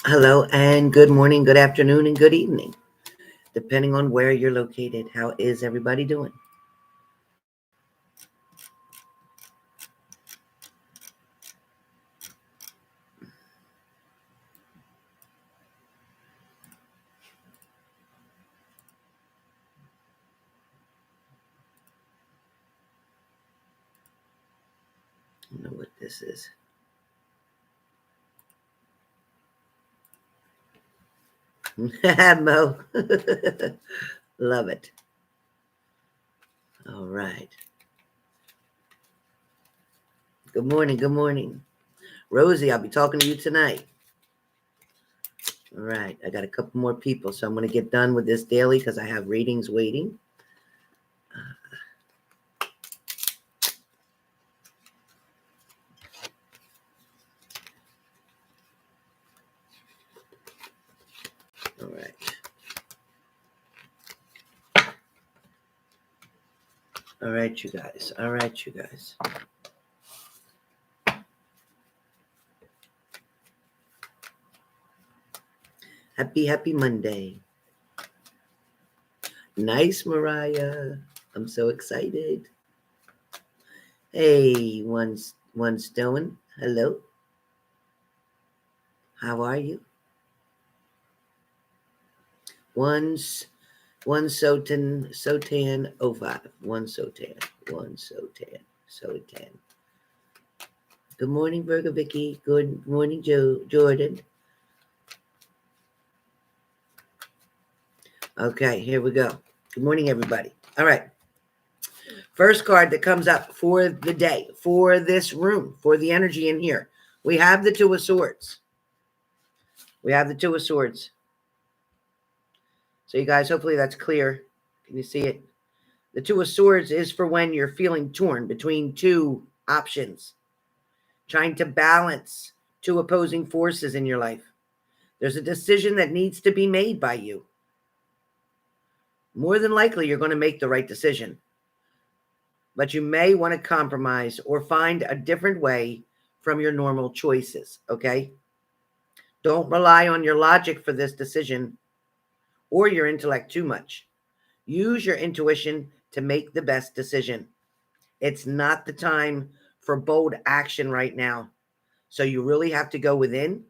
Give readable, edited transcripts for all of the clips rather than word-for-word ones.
Hello and good morning, good afternoon, and good evening, depending on where you're located. How is everybody doing? I don't know what this is. Mo. Love it. All right. Good morning. Good morning. Rosie, I'll be talking to you tonight. All right. I got a couple more people, so I'm going to get done with this daily because I have readings waiting. All right. All right, you guys. All right, you guys. Happy Monday. Nice, Mariah. I'm so excited. Hey, one stone. Hello. How are you? One Sotan 05. One Sotan. Good morning, Virgo Vicky. Good morning, Jordan. Okay, here we go. Good morning, everybody. All right. First card that comes up for the day, for this room, for the energy in here. We have the Two of Swords. We have the Two of Swords. So you guys, hopefully that's clear. Can you see it? The Two of Swords is for when you're feeling torn between two options, trying to balance two opposing forces in your life. There's a decision that needs to be made by you. More than likely, you're going to make the right decision. But you may want to compromise or find a different way from your normal choices, okay? Don't rely on your logic for this decision or your intellect too much. Use your intuition to make the best decision. It's not the time for bold action right now. So you really have to go within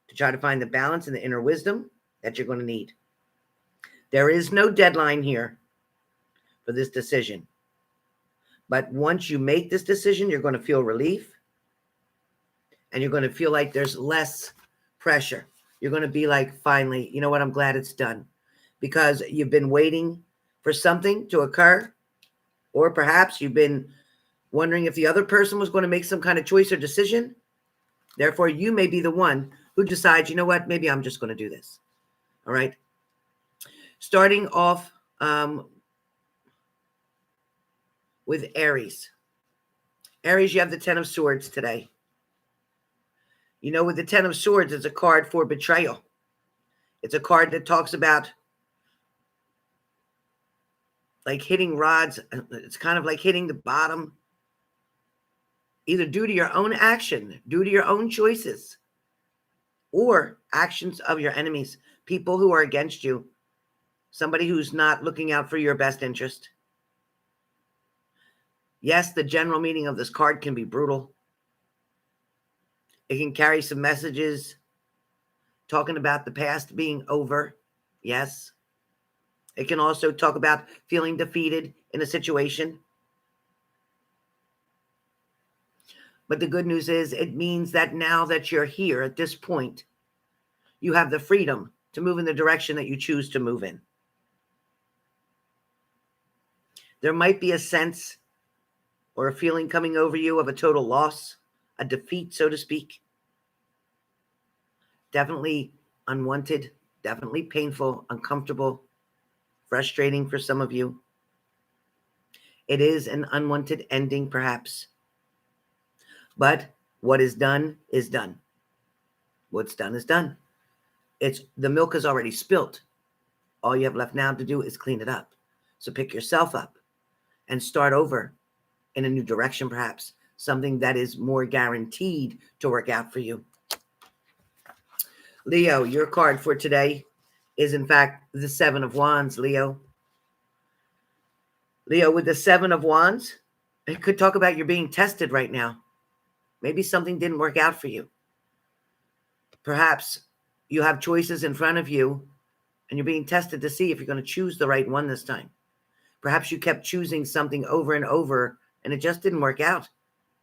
to try to find the balance and the inner wisdom that you're going to need. There is no deadline here for this decision. But once you make this decision, you're going to feel relief. And you're going to feel like there's less pressure. You're going to be like, finally, you know what? I'm glad it's done. Because you've been waiting for something to occur. Or perhaps you've been wondering if the other person was going to make some kind of choice or decision. Therefore, you may be the one who decides, you know what? Maybe I'm just going to do this. All right. Starting off with Aries. Aries, you have the Ten of Swords today. You know, with the Ten of Swords, it's a card for betrayal. It's a card that talks about like hitting rods. It's kind of like hitting the bottom, either due to your own action, due to your own choices, or actions of your enemies, people who are against you, somebody who's not looking out for your best interest. Yes, the general meaning of this card can be brutal. It can carry some messages talking about the past being over. Yes. It can also talk about feeling defeated in a situation. But the good news is it means that now that you're here at this point, you have the freedom to move in the direction that you choose to move in. There might be a sense or a feeling coming over you of a total loss, a defeat, so to speak. Definitely unwanted, definitely painful, uncomfortable, frustrating for some of you. It is an unwanted ending, perhaps. But what is done is done. What's done is done. The milk is already spilt. All you have left now to do is clean it up. So pick yourself up and start over in a new direction, perhaps. Something that is more guaranteed to work out for you. Leo, your card for today is, in fact, the Seven of Wands, Leo. Leo, with the Seven of Wands, it could talk about you're being tested right now. Maybe something didn't work out for you. Perhaps you have choices in front of you and you're being tested to see if you're going to choose the right one this time. Perhaps you kept choosing something over and over and it just didn't work out.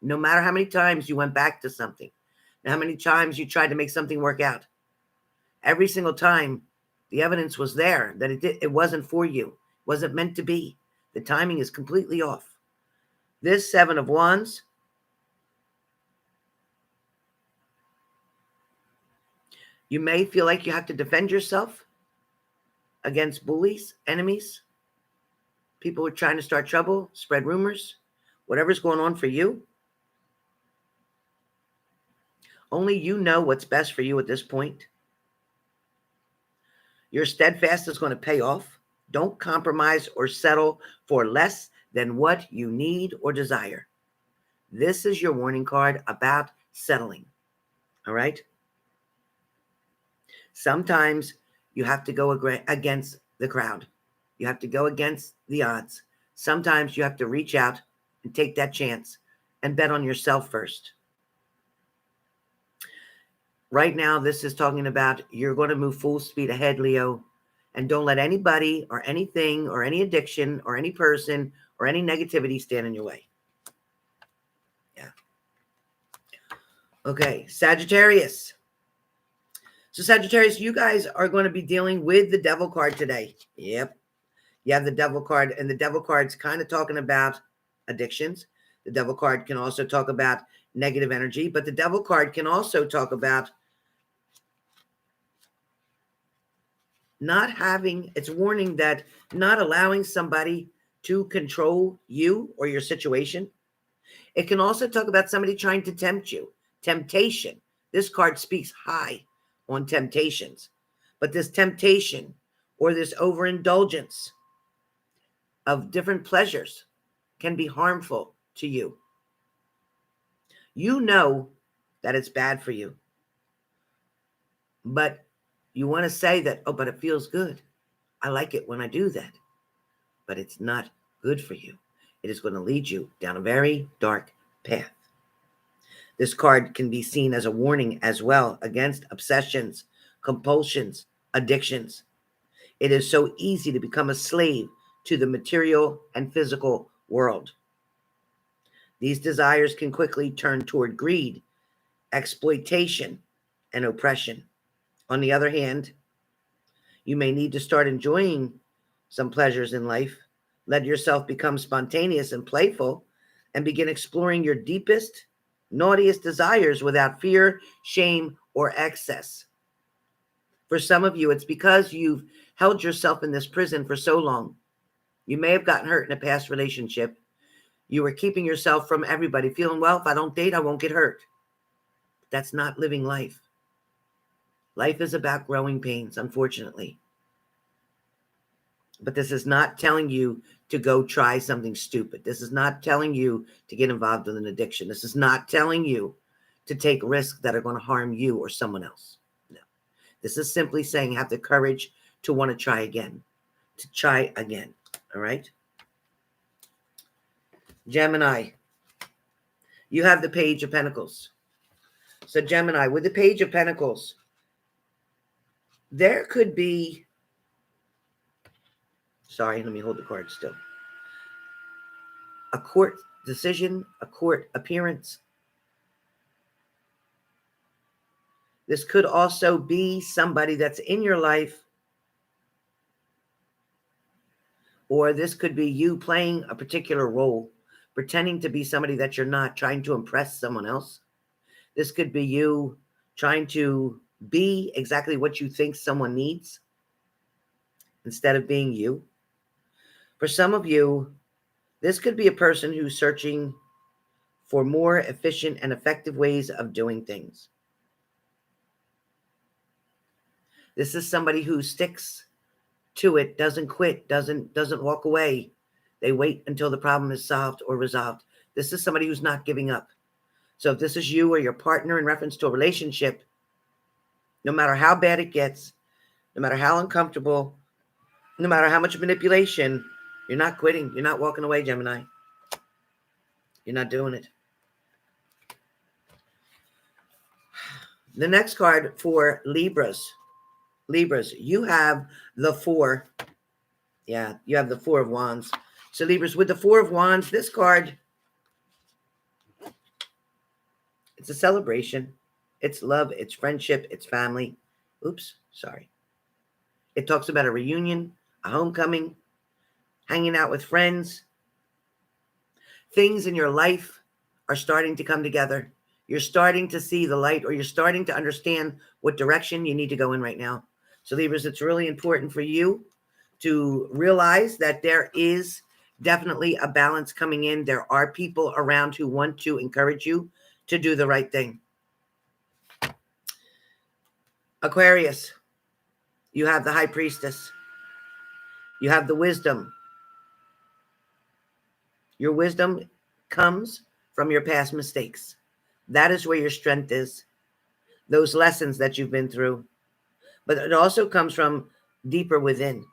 No matter how many times you went back to something, and how many times you tried to make something work out. Every single time, the evidence was there that it wasn't for you. It wasn't meant to be. The timing is completely off. This Seven of Wands, you may feel like you have to defend yourself against bullies, enemies, people who are trying to start trouble, spread rumors, whatever's going on for you. Only you know what's best for you at this point. Your steadfast is going to pay off. Don't compromise or settle for less than what you need or desire. This is your warning card about settling. All right? Sometimes you have to go against the crowd. You have to go against the odds. Sometimes you have to reach out and take that chance and bet on yourself first. Right now, this is talking about you're going to move full speed ahead, Leo, and don't let anybody or anything or any addiction or any person or any negativity stand in your way. Yeah. Okay, Sagittarius. So Sagittarius, you guys are going to be dealing with the Devil card today. Yep. You have the Devil card, and the Devil card's kind of talking about addictions. The Devil card can also talk about negative energy, but the Devil card can also talk about not having, it's warning that not allowing somebody to control you or your situation. It can also talk about somebody trying to tempt you. Temptation. This card speaks high on temptations, but this temptation or this overindulgence of different pleasures can be harmful to you. You know that it's bad for you, but you want to say that, oh, but it feels good. I like it when I do that. But it's not good for you. It is going to lead you down a very dark path. This card can be seen as a warning as well against obsessions, compulsions, addictions. It is so easy to become a slave to the material and physical world. These desires can quickly turn toward greed, exploitation, and oppression. On the other hand, you may need to start enjoying some pleasures in life. Let yourself become spontaneous and playful and begin exploring your deepest, naughtiest desires without fear, shame, or excess. For some of you, it's because you've held yourself in this prison for so long. You may have gotten hurt in a past relationship. You were keeping yourself from everybody, feeling, well, if I don't date, I won't get hurt. That's not living life. Life is about growing pains, unfortunately. But this is not telling you to go try something stupid. This is not telling you to get involved in an addiction. This is not telling you to take risks that are going to harm you or someone else. No. This is simply saying have the courage to want to try again. To try again. All right? Gemini. You have the Page of Pentacles. So Gemini, with the Page of Pentacles, there could be, sorry, let me hold the card still. A court decision, a court appearance. This could also be somebody that's in your life, or this could be you playing a particular role, pretending to be somebody that you're not, trying to impress someone else. This could be you trying to be exactly what you think someone needs instead of being you. For some of you, this could be a person who's searching for more efficient and effective ways of doing things. This is somebody who sticks to it, doesn't quit, doesn't walk away. They wait until the problem is solved or resolved. This is somebody who's not giving up. So if this is you or your partner in reference to a relationship, No matter how bad it gets, no matter how uncomfortable, no matter how much manipulation, you're not quitting. You're not walking away, Gemini. You're not doing it. The next card for Libras. Libras, you have the 4. Yeah, you have the 4 of Wands. So Libras, with the 4 of Wands, this card, it's a celebration. It's love. It's friendship. It's family. Oops, sorry. It talks about a reunion, a homecoming, hanging out with friends. Things in your life are starting to come together. You're starting to see the light, or you're starting to understand what direction you need to go in right now. So Libras, it's really important for you to realize that there is definitely a balance coming in. There are people around who want to encourage you to do the right thing. Aquarius, you have the High Priestess. You have the wisdom. Your wisdom comes from your past mistakes. That is where your strength is. Those lessons that you've been through. But it also comes from deeper within.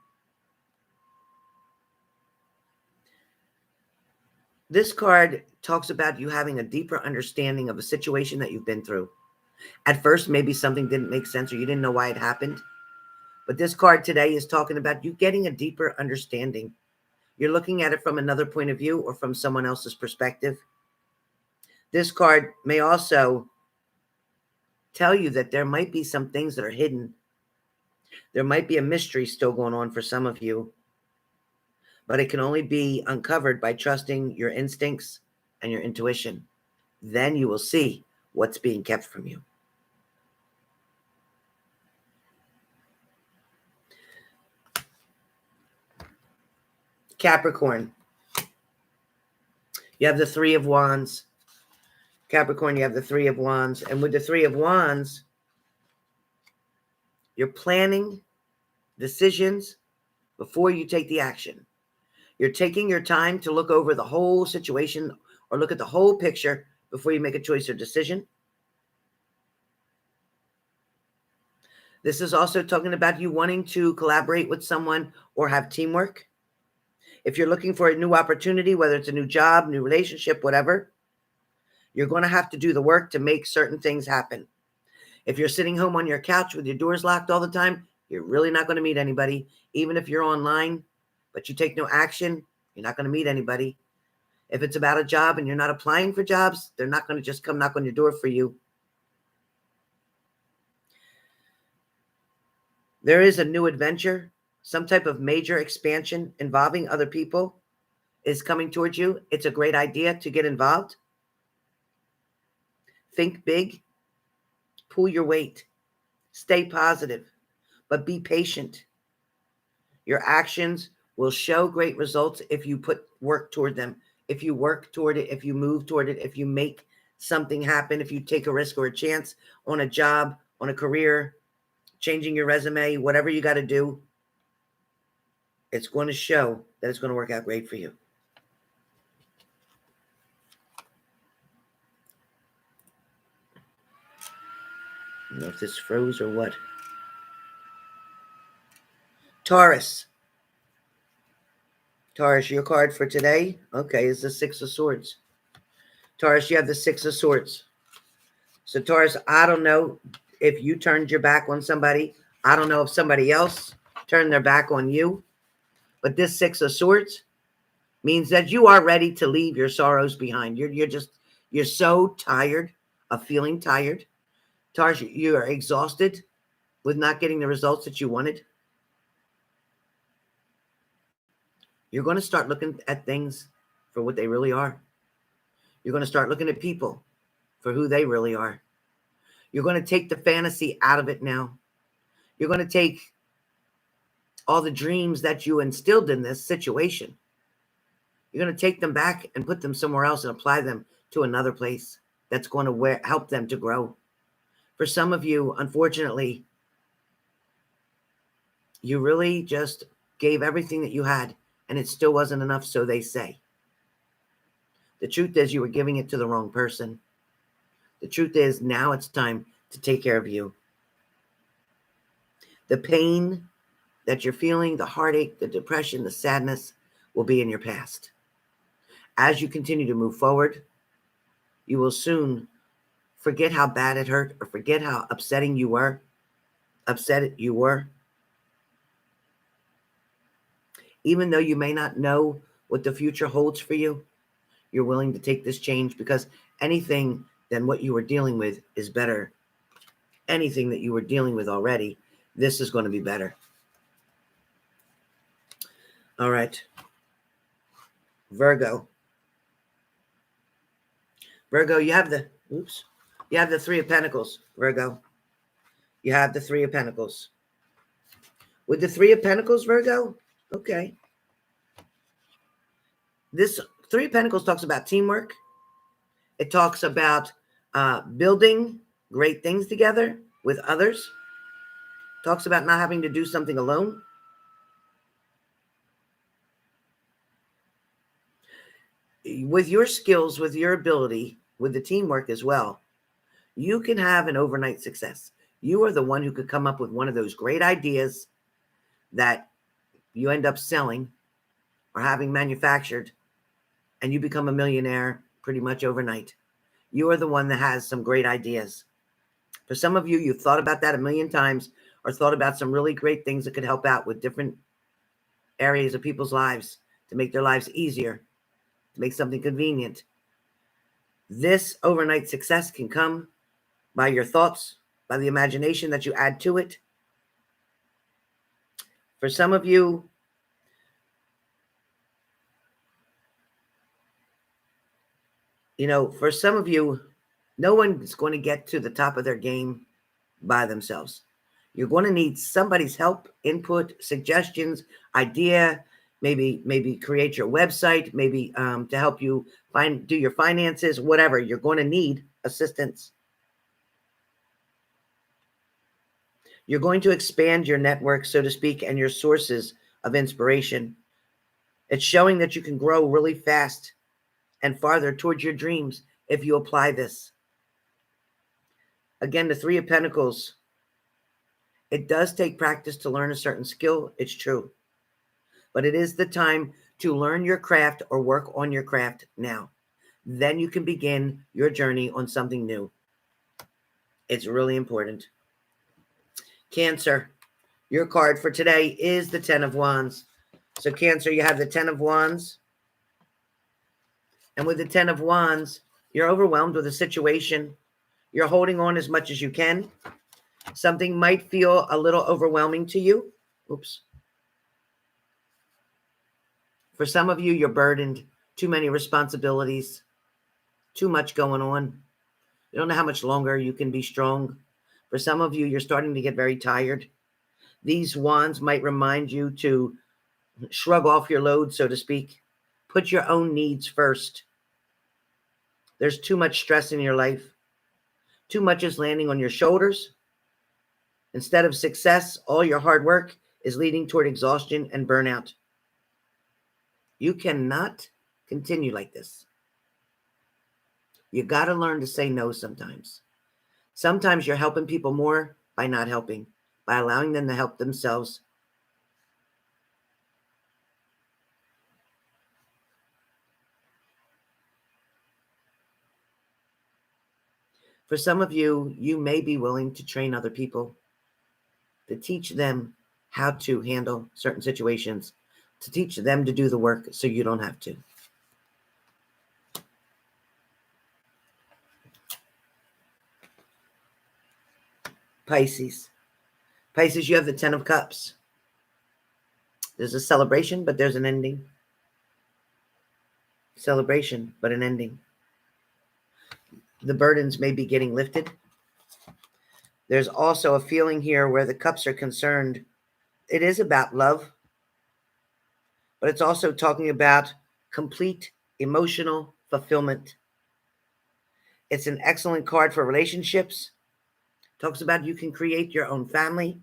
This card talks about you having a deeper understanding of a situation that you've been through. At first, maybe something didn't make sense or you didn't know why it happened. But this card today is talking about you getting a deeper understanding. You're looking at it from another point of view or from someone else's perspective. This card may also tell you that there might be some things that are hidden. There might be a mystery still going on for some of you, but it can only be uncovered by trusting your instincts and your intuition. Then you will see what's being kept from you. Capricorn, you have the 3 of Wands. Capricorn, you have the 3 of Wands. And with the 3 of Wands, you're planning decisions before you take the action. You're taking your time to look over the whole situation or look at the whole picture before you make a choice or decision. This is also talking about you wanting to collaborate with someone or have teamwork. If you're looking for a new opportunity, whether it's a new job, new relationship, whatever, you're going to have to do the work to make certain things happen. If you're sitting home on your couch with your doors locked all the time, you're really not going to meet anybody. Even if you're online, but you take no action, you're not going to meet anybody. If it's about a job and you're not applying for jobs, they're not going to just come knock on your door for you. There is a new adventure, some type of major expansion involving other people is coming towards you. It's a great idea to get involved. Think big, pull your weight, stay positive, but be patient. Your actions will show great results if you put work toward them. If you work toward it, if you move toward it, if you make something happen, if you take a risk or a chance on a job, on a career, changing your resume, whatever you got to do, it's going to show that it's going to work out great for you. I don't know if this froze or what. Taurus. Taurus, your card for today, okay, is the 6 of Swords. Taurus, you have the 6 of Swords. So Taurus, I don't know if you turned your back on somebody. I don't know if somebody else turned their back on you. But this 6 of Swords means that you are ready to leave your sorrows behind. You're so tired of feeling tired. Taurus, you are exhausted with not getting the results that you wanted. You're going to start looking at things for what they really are. You're going to start looking at people for who they really are. You're going to take the fantasy out of it now. You're going to take all the dreams that you instilled in this situation. You're going to take them back and put them somewhere else and apply them to another place that's going to help them to grow. For some of you, unfortunately, you really just gave everything that you had, and it still wasn't enough, so they say. The truth is you were giving it to the wrong person. The truth is now it's time to take care of you. The pain that you're feeling, the heartache, the depression, the sadness will be in your past. As you continue to move forward, you will soon forget how bad it hurt or forget how upset you were. Even though you may not know what the future holds for you, you're willing to take this change because anything than what you were dealing with is better. Anything that you were dealing with already, this is going to be better. All right. Virgo. Virgo, you have the Three of Pentacles, Virgo. You have the Three of Pentacles. With the Three of Pentacles, Virgo, okay. This Three of Pentacles talks about teamwork. It talks about building great things together with others. Talks about not having to do something alone. With your skills, with your ability, with the teamwork as well, you can have an overnight success. You are the one who could come up with one of those great ideas that you end up selling or having manufactured, and you become a millionaire pretty much overnight. You are the one that has some great ideas. For some of you, you've thought about that a million times or thought about some really great things that could help out with different areas of people's lives to make their lives easier, to make something convenient. This overnight success can come by your thoughts, by the imagination that you add to it. For some of you, no one's going to get to the top of their game by themselves. You're going to need somebody's help, input, suggestions, idea, maybe create your website, maybe to help you do your finances, whatever. You're going to need assistance. You're going to expand your network, so to speak, and your sources of inspiration. It's showing that you can grow really fast and farther towards your dreams if you apply this. Again, the Three of Pentacles. It does take practice to learn a certain skill. It's true. But it is the time to learn your craft or work on your craft now. Then you can begin your journey on something new. It's really important. Cancer, your card for today is the Ten of Wands. So Cancer, you have the Ten of Wands. And with the Ten of Wands, you're overwhelmed with a situation. You're holding on as much as you can. Something might feel a little overwhelming to you. Oops. For some of you, you're burdened. Too many responsibilities. Too much going on. You don't know how much longer you can be strong. For some of you, you're starting to get very tired. These wands might remind you to shrug off your load, so to speak. Put your own needs first. There's too much stress in your life. Too much is landing on your shoulders. Instead of success, all your hard work is leading toward exhaustion and burnout. You cannot continue like this. You got to learn to say no sometimes. Sometimes you're helping people more by not helping, by allowing them to help themselves. For some of you, you may be willing to train other people, to teach them how to handle certain situations, to teach them to do the work so you don't have to. Pisces. Pisces, you have the Ten of Cups. There's a celebration, but there's an ending. Celebration, but an ending. The burdens may be getting lifted. There's also a feeling here where the cups are concerned. It is about love, but it's also talking about complete emotional fulfillment. It's an excellent card for relationships. Talks about you can create your own family.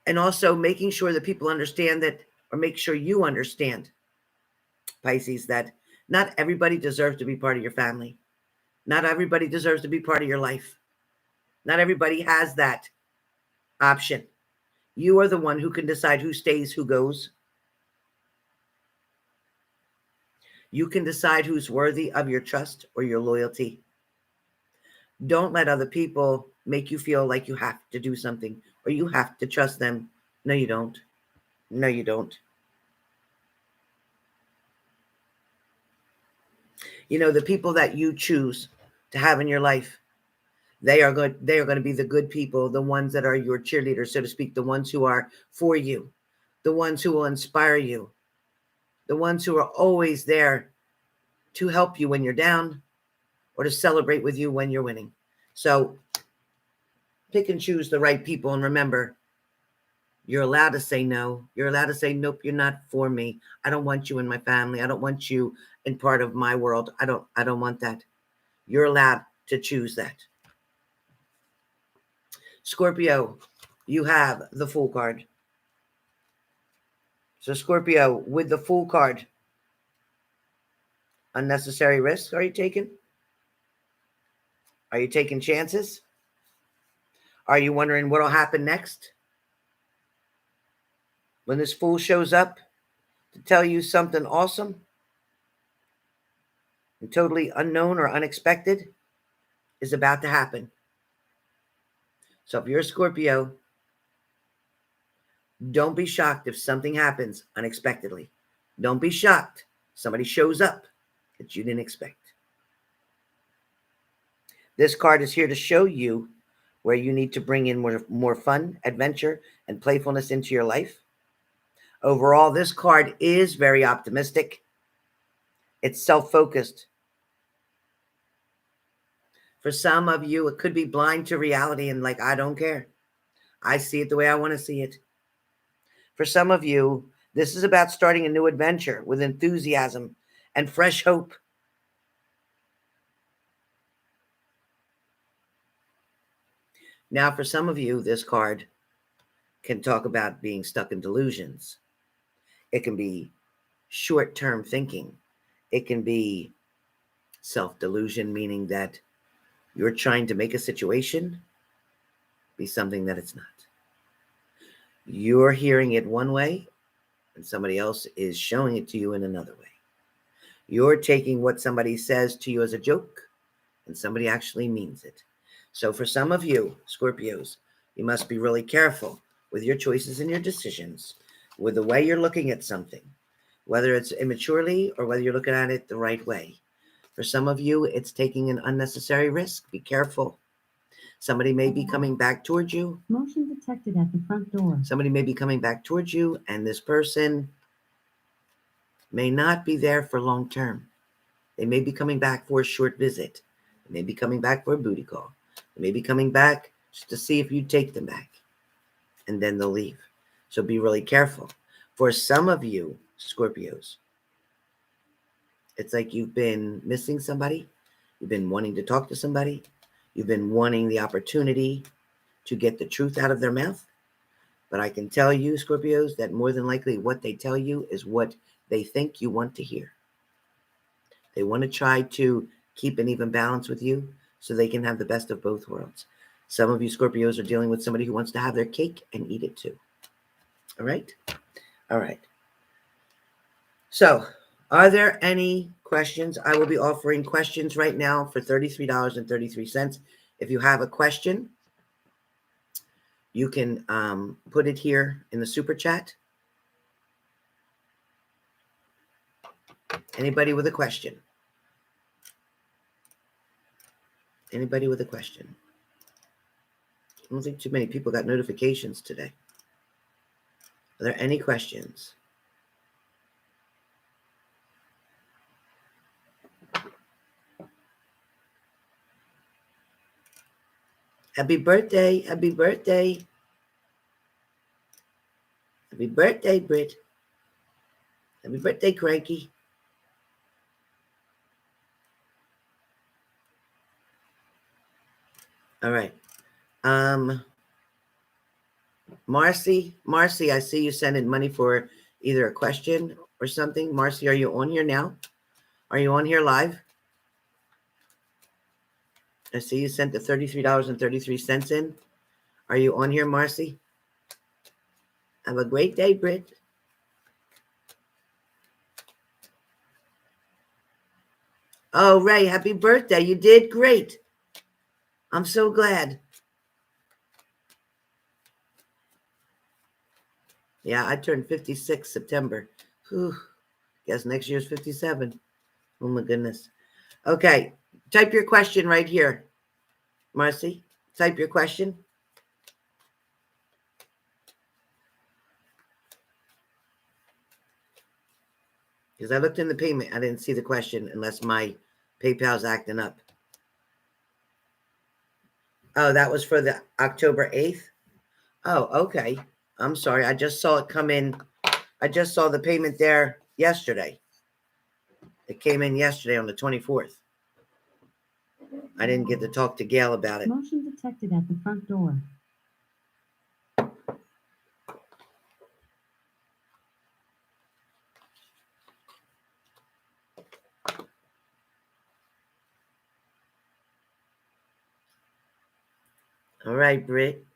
And also making sure that people understand that, or make sure you understand, Pisces, that not everybody deserves to be part of your family. Not everybody deserves to be part of your life. Not everybody has that option. You are the one who can decide who stays, who goes. You can decide who's worthy of your trust or your loyalty. Don't let other people make you feel like you have to do something or you have to trust them. No, you don't. No, you don't. You know, the people that you choose to have in your life, they are going to be the good people, the ones that are your cheerleaders, so to speak, the ones who are for you, the ones who will inspire you, the ones who are always there to help you when you're down or to celebrate with you when you're winning. So pick and choose the right people, and remember, you're allowed to say no. You're allowed to say, nope, you're not for me. I don't want you in my family. I don't want you in part of my world. I don't want that. You're allowed to choose that. Scorpio, you have the Fool card. So Scorpio, with the Fool card, unnecessary risks are you taking? Are you taking chances? Are you wondering what will happen next? When this Fool shows up to tell you something awesome and totally unknown or unexpected is about to happen. So if you're a Scorpio, don't be shocked if something happens unexpectedly. Don't be shocked somebody shows up that you didn't expect. This card is here to show you where you need to bring in more fun, adventure, and playfulness into your life. Overall, this card is very optimistic. It's self-focused. For some of you, it could be blind to reality and like, I don't care. I see it the way I want to see it. For some of you, this is about starting a new adventure with enthusiasm and fresh hope. Now, for some of you, this card can talk about being stuck in delusions. It can be short-term thinking. It can be self-delusion, meaning that you're trying to make a situation be something that it's not. You're hearing it one way, and somebody else is showing it to you in another way. You're taking what somebody says to you as a joke, and somebody actually means it. So for some of you, Scorpios, you must be really careful with your choices and your decisions, with the way you're looking at something, whether it's immaturely or whether you're looking at it the right way. For some of you, it's taking an unnecessary risk. Be careful. Somebody may be coming back towards you. Motion detected at the front door. Somebody may be coming back towards you, and this person may not be there for long term. They may be coming back for a short visit. They may be coming back for a booty call. They may be coming back just to see if you take them back, and then they'll leave. So be really careful. For some of you, Scorpios, it's like you've been missing somebody. You've been wanting to talk to somebody. You've been wanting the opportunity to get the truth out of their mouth. But I can tell you, Scorpios, that more than likely what they tell you is what they think you want to hear. They want to try to keep an even balance with you so they can have the best of both worlds. Some of you Scorpios are dealing with somebody who wants to have their cake and eat it too. All right? All right. So, are there any questions? I will be offering questions right now for $33.33. If you have a question, you can put it here in the super chat. Anybody with a question? Anybody with a question? I don't think too many people got notifications today. Are there any questions? Happy birthday. Happy birthday. Happy birthday, Britt. Happy birthday, Cranky. All right. Marcy, I see you sending money for either a question or something. Marcy, are you on here now? Are you on here live? I see you sent the $33.33 in. Are you on here, Marcy? Have a great day, Britt. Oh, Ray, happy birthday. You did great. I'm so glad. Yeah, I turned 56 September. Whew. Guess next year's 57. Oh, my goodness. Okay, type your question right here, Marcy. Type your question. Because I looked in the payment. I didn't see the question unless my PayPal's acting up. Oh, that was for the October 8th? Oh, okay. I'm sorry. I just saw it come in. I just saw the payment there yesterday. It came in yesterday on the 24th. I didn't get to talk to Gail about it. Motion detected at the front door. All right, Britt.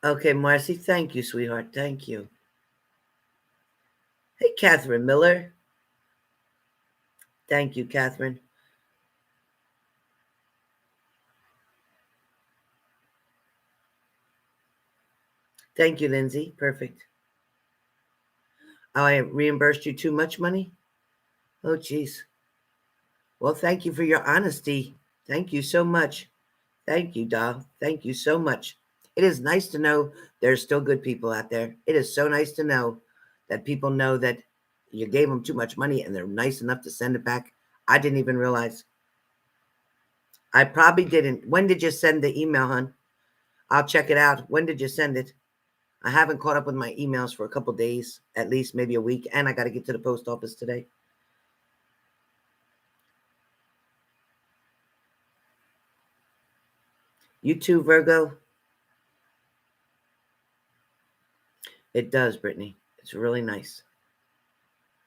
Okay, Marcy, thank you, sweetheart. Thank you. Hey, Catherine Miller. Thank you, Catherine. Thank you, Lindsay. Perfect. Oh, I reimbursed you too much money? Oh, geez. Well, thank you for your honesty. Thank you so much. Thank you, doll. Thank you so much. It is nice to know there's still good people out there. It is so nice to know that people know that you gave them too much money and they're nice enough to send it back. I didn't even realize. I probably didn't. When did you send the email, hon? I'll check it out. When did you send it? I haven't caught up with my emails for a couple days, at least maybe a week, and I got to get to the post office today. You too, Virgo? It does, Brittany. It's really nice.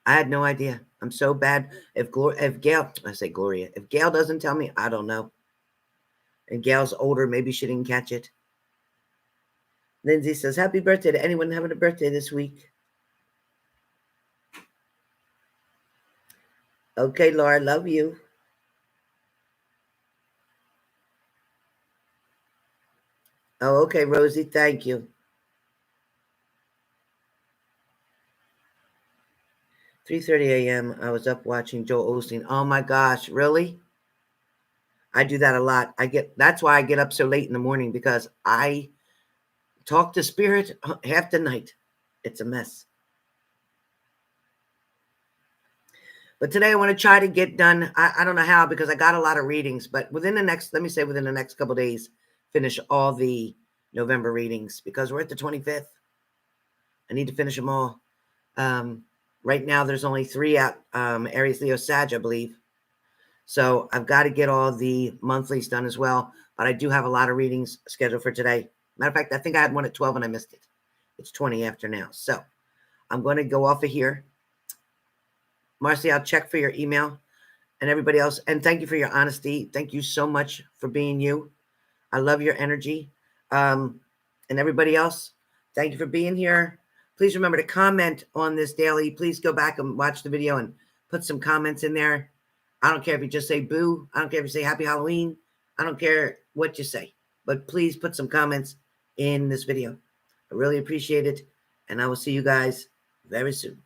I had no idea. I'm so bad. If Gail, I say Gloria, if Gail doesn't tell me, I don't know. And Gail's older, maybe she didn't catch it. Lindsay says, happy birthday to anyone having a birthday this week. Okay, Laura, love you. Oh, okay, Rosie, thank you. 3:30 a.m. I was up watching Joel Osteen. Oh my gosh, really? I do that a lot. That's why I get up so late in the morning, because I talk to spirit half the night. It's a mess. But today I want to try to get done. I don't know how, because I got a lot of readings, but within the next couple days, finish all the November readings, because we're at the 25th. I need to finish them all. Right now there's only 3 out, Aries, Leo, Sag, I believe. So I've got to get all the monthlies done as well. But I do have a lot of readings scheduled for today. Matter of fact, I think I had one at 12 and I missed it. It's 20 after now. So I'm going to go off of here. Marcy, I'll check for your email, and everybody else. And thank you for your honesty. Thank you so much for being you. I love your energy. And everybody else, thank you for being here. Please remember to comment on this daily. Please go back and watch the video and put some comments in there. I don't care if you just say boo. I don't care if you say happy Halloween. I don't care what you say. But please put some comments in this video. I really appreciate it. And I will see you guys very soon.